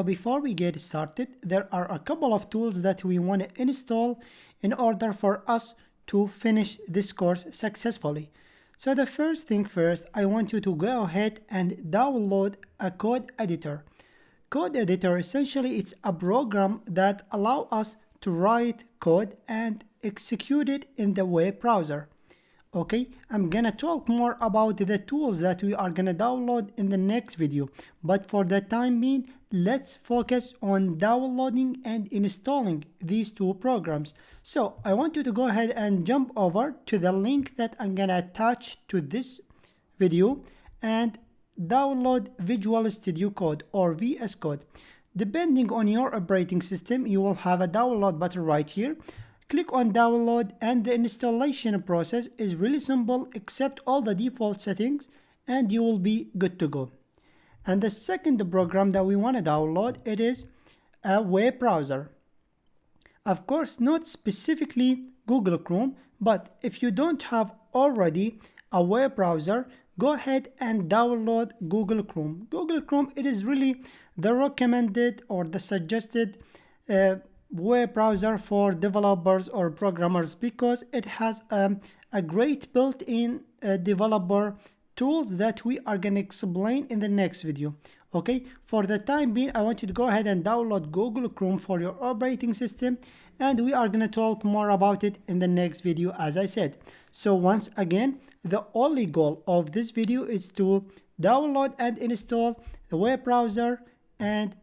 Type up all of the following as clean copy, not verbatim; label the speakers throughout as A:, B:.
A: Before we get started, there are a couple of tools that we want to install in order for us to finish this course successfully. So the first thing first, I want you to go ahead and download a code editor. Code editor, essentially, it's a program that allows us to write code and execute it in the web browser. Okay, I'm gonna talk more about the tools that we are gonna download in the next video, but for the time being, let's focus on downloading and installing these two programs. So I want you to go ahead and jump over to the link that I'm gonna attach to this video and download Visual Studio Code or VS Code. Depending on your operating system, you will have a download button right here. Click on download and the installation process is really simple. Accept all the default settings and you will be good to go. And the second program that we want to download, it is a web browser. Of course, not specifically Google Chrome, but if you don't have already a web browser, go ahead and download Google Chrome. Google Chrome, it is really the recommended or the suggested web browser for developers or programmers because it has a great built-in developer tools that we are going to explain in the next video. Okay, for the time being, I want you to go ahead and download Google Chrome for your operating system, and we are going to talk more about it in the next video, as I said. So once again, the only goal of this video is to download and install the web browser and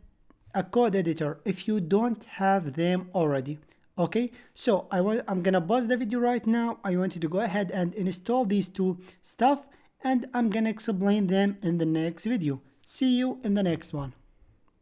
A: a code editor if you don't have them already. Okay, so I'm gonna pause the video right now. I want you to go ahead and install these two stuff, and I'm gonna explain them in the next video. See you in the next one.